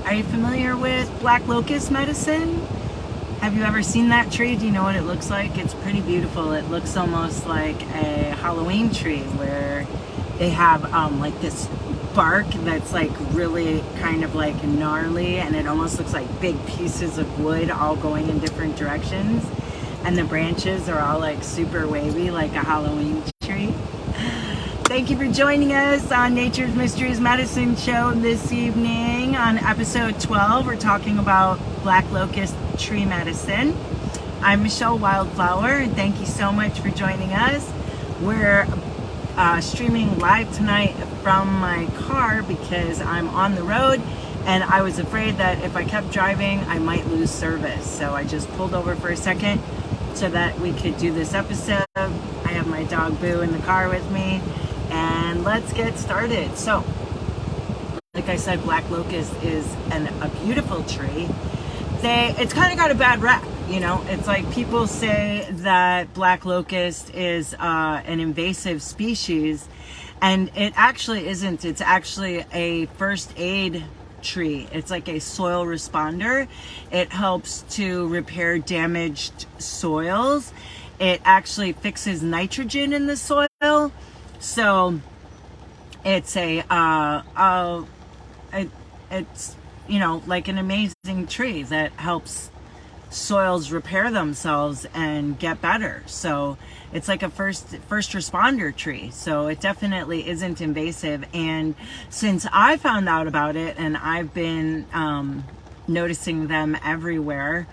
Are you familiar with black locust medicine? Have you ever seen that tree? Do you know what it looks like? It's pretty beautiful. It looks almost like a Halloween tree where they have like this bark that's like really kind of like gnarly, and it almost looks like big pieces of wood all going in different directions, and the branches are all like super wavy like a Halloween tree. Thank you for joining us on Nature's Mysteries Medicine Show this evening. On episode 12, we're talking about black locust tree medicine. I'm Michele Wildflower, and thank you so much for joining us. We're streaming live tonight from my car because I'm on the road, and I was afraid that if I kept driving, I might lose service. So I just pulled over for a second so that we could do this episode. I have my dog Boo in the car with me. And let's get started. So, like I said, black locust is a beautiful tree. It's kind of got a bad rap, you know. It's like people say that black locust is an invasive species, and it actually isn't. It's actually a first aid tree. It's like a soil responder. It helps to repair damaged soils. It actually fixes nitrogen in the soil. So it's it's you know, like an amazing tree that helps soils repair themselves and get better. So it's like a first responder tree. So it definitely isn't invasive. And since I found out about it, and I've been noticing them everywhere,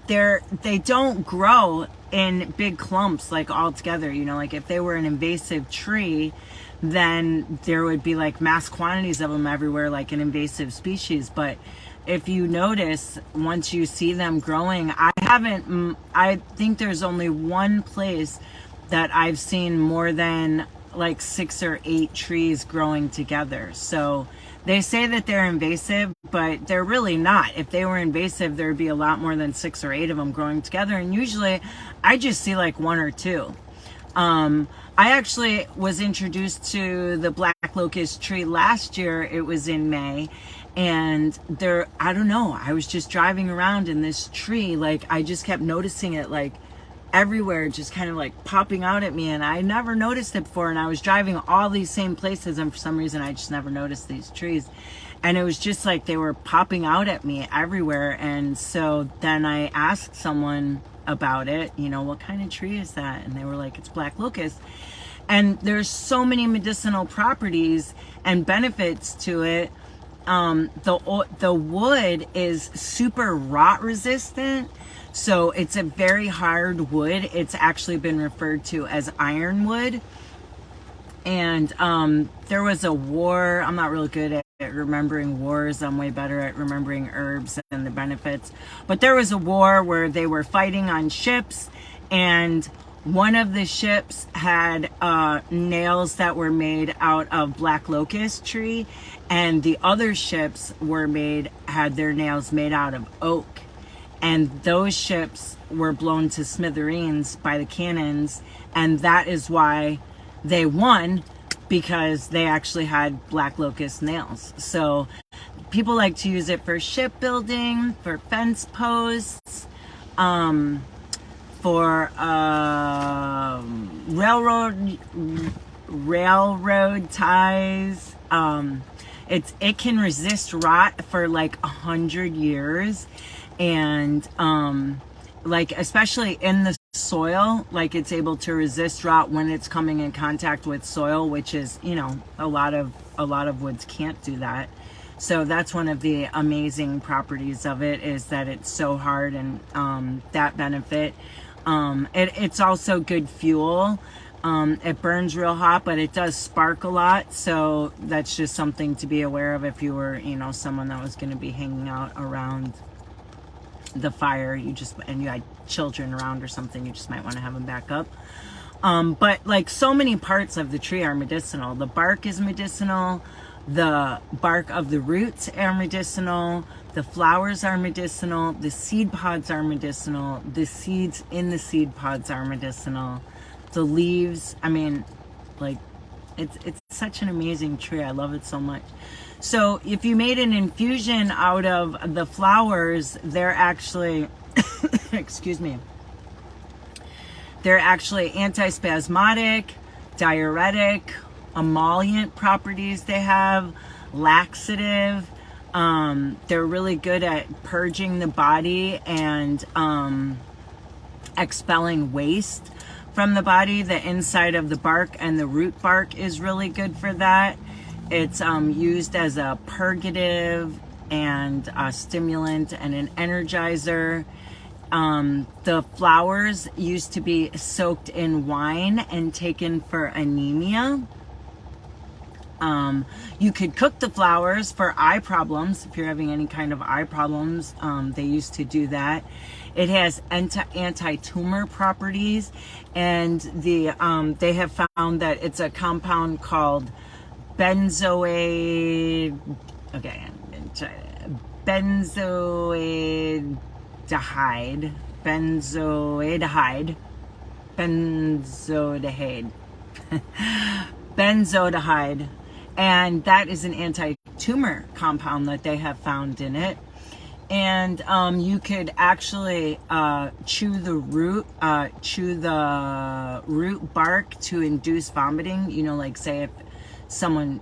they don't grow in big clumps like all together, you know. Like if they were an invasive tree, then there would be like mass quantities of them everywhere like an invasive species. But if you notice, once you see them growing, I think there's only one place that I've seen more than like 6 or 8 trees growing together. So they say that they're invasive, but they're really not. If they were invasive, there'd be a lot more than 6 or 8 of them growing together. And usually I just see like 1 or 2. I actually was introduced to the black locust tree last year. It was in May. And I don't know, I was just driving around in this tree. Like I just kept noticing it like everywhere, just kind of like popping out at me, and I never noticed it before. And I was driving all these same places, and for some reason I just never noticed these trees, and it was just like they were popping out at me everywhere. And so then I asked someone about it, you know, what kind of tree is that? And they were like, it's black locust. And there's so many medicinal properties and benefits to it. The wood is super rot resistant. So it's a very hard wood. It's actually been referred to as ironwood. And there was a war. I'm not really good at remembering wars. I'm way better at remembering herbs and the benefits. But there was a war where they were fighting on ships, and one of the ships had nails that were made out of black locust tree, and the other ships had their nails made out of oak. And those ships were blown to smithereens by the cannons, and that is why they won, because they actually had black locust nails. So people like to use it for shipbuilding, for fence posts, for railroad ties. It can resist rot for like 100 years. And like especially in the soil, like it's able to resist rot when it's coming in contact with soil, which is, you know, a lot of woods can't do that. So that's one of the amazing properties of it, is that it's so hard, and that benefit. It's also good fuel. It burns real hot, but it does spark a lot. So that's just something to be aware of if you were, you know, someone that was going to be hanging out around the fire, and you had children around or something, you just might want to have them back up. But like so many parts of the tree are medicinal. The bark is medicinal. The bark of the roots are medicinal. The flowers are medicinal. The seed pods are medicinal. The seeds in the seed pods are medicinal. The leaves, I mean, like, it's such an amazing tree. I love it so much. So if you made an infusion out of the flowers, they're actually, excuse me, they're actually antispasmodic, diuretic, emollient properties they have, laxative. They're really good at purging the body and expelling waste from the body. The inside of the bark and the root bark is really good for that. It's used as a purgative and a stimulant and an energizer. The flowers used to be soaked in wine and taken for anemia. You could cook the flowers for eye problems. If you're having any kind of eye problems, they used to do that. It has anti-tumor properties, and they have found that it's a compound called benzoate. Okay, benzoate. Benzodehyde, and that is an anti-tumor compound that they have found in it. And you could actually chew the root bark to induce vomiting. You know, like say if someone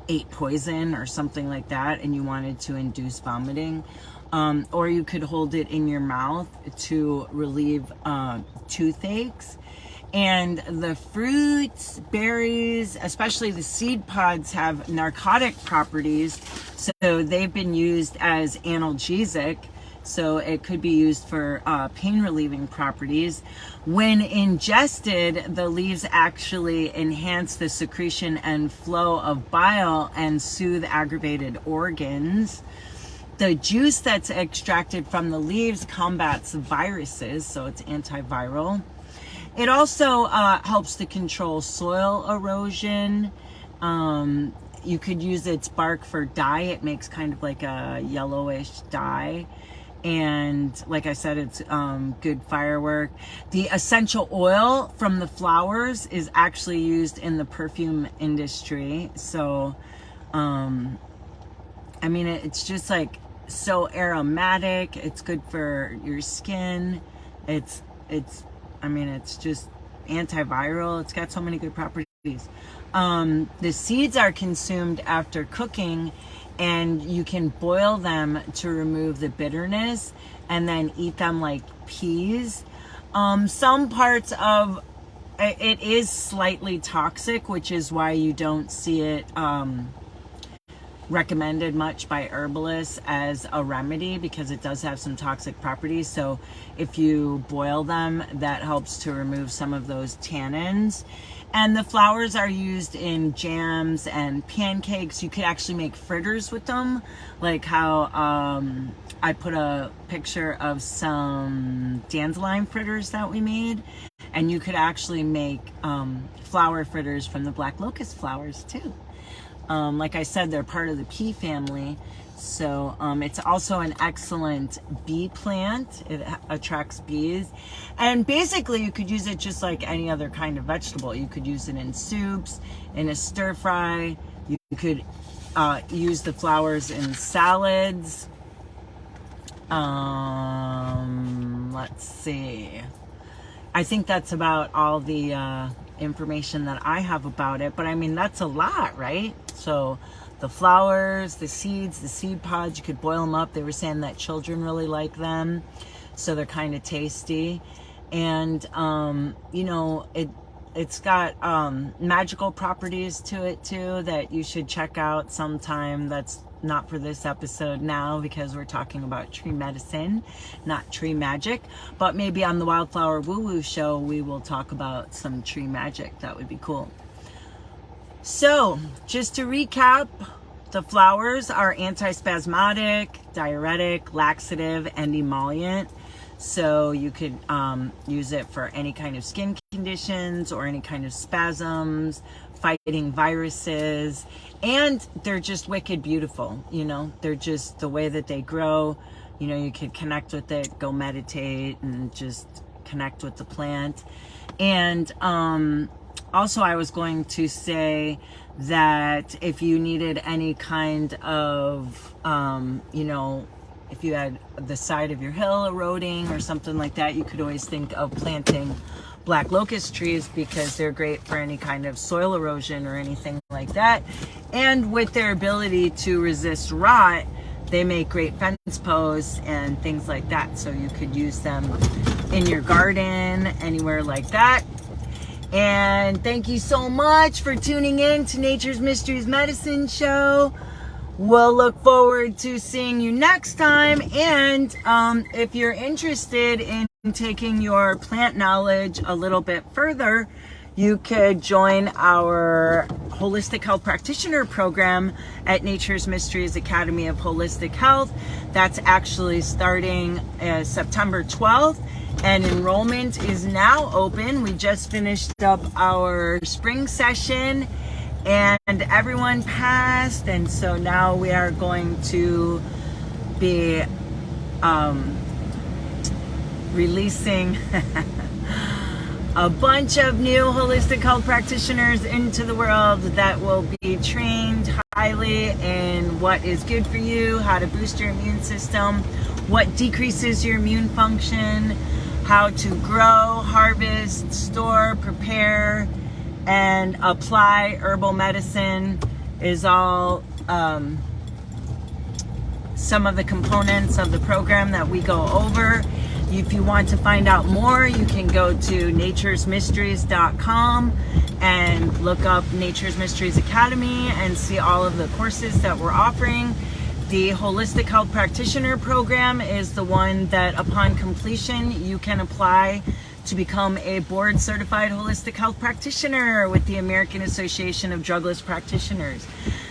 ate poison or something like that and you wanted to induce vomiting. Or you could hold it in your mouth to relieve toothaches. And the fruits, berries, especially the seed pods, have narcotic properties. So they've been used as analgesic. So it could be used for pain relieving properties. When ingested, the leaves actually enhance the secretion and flow of bile and soothe aggravated organs. The juice that's extracted from the leaves combats viruses, so it's antiviral. It also helps to control soil erosion. You could use its bark for dye. It makes kind of like a yellowish dye. And like I said, it's good firework. The essential oil from the flowers is actually used in the perfume industry. So, I mean, it's just like so aromatic. It's good for your skin. It's just antiviral. It's got so many good properties. The seeds are consumed after cooking, and you can boil them to remove the bitterness and then eat them like peas. Some parts of it is slightly toxic, which is why you don't see it recommended much by herbalists as a remedy, because it does have some toxic properties. So if you boil them, that helps to remove some of those tannins. And the flowers are used in jams and pancakes. You could actually make fritters with them, like how I put a picture of some dandelion fritters that we made. And you could actually make flower fritters from the black locust flowers too. Like I said, they're part of the pea family. So it's also an excellent bee plant. It attracts bees. And basically you could use it just like any other kind of vegetable. You could use it in soups, in a stir fry. You could use the flowers in salads. Let's see. I think that's about all the information that I have about it. But I mean, that's a lot, right? So the flowers, the seeds, the seed pods, you could boil them up. They were saying that children really like them. So they're kind of tasty. And, you know, it's got magical properties to it too that you should check out sometime. That's not for this episode now, because we're talking about tree medicine, not tree magic. But maybe on the Wildflower Woo Woo show, we will talk about some tree magic. That would be cool. So, just to recap, the flowers are antispasmodic, diuretic, laxative, and emollient. So you could use it for any kind of skin conditions or any kind of spasms, fighting viruses, and they're just wicked beautiful. You know, they're just the way that they grow. You know, you could connect with it, go meditate, and just connect with the plant. And also I was going to say that if you needed any kind of, you know, if you had the side of your hill eroding or something like that, you could always think of planting black locust trees because they're great for any kind of soil erosion or anything like that. And with their ability to resist rot, they make great fence posts and things like that. So you could use them in your garden, anywhere like that. And thank you so much for tuning in to Nature's Mysteries Medicine Show. We'll look forward to seeing you next time. And if you're interested in taking your plant knowledge a little bit further, you could join our Holistic Health Practitioner program at Nature's Mysteries Academy of Holistic Health. That's actually starting September 12th, and enrollment is now open. We just finished up our spring session and everyone passed, and so now we are going to be releasing a bunch of new holistic health practitioners into the world that will be trained highly in what is good for you, how to boost your immune system, what decreases your immune function, how to grow, harvest, store, prepare, and apply herbal medicine is all some of the components of the program that we go over. If you want to find out more, you can go to naturesmysteries.com and look up Nature's Mysteries Academy and see all of the courses that we're offering. The Holistic Health Practitioner program is the one that upon completion you can apply to become a board certified holistic health practitioner with the American Association of Drugless Practitioners.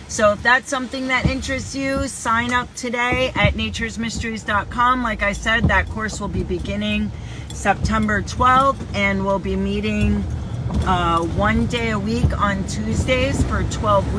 So if that's something that interests you, sign up today at naturesmysteries.com. Like I said, that course will be beginning September 12th, and we'll be meeting 1 day a week on Tuesdays for 12 weeks.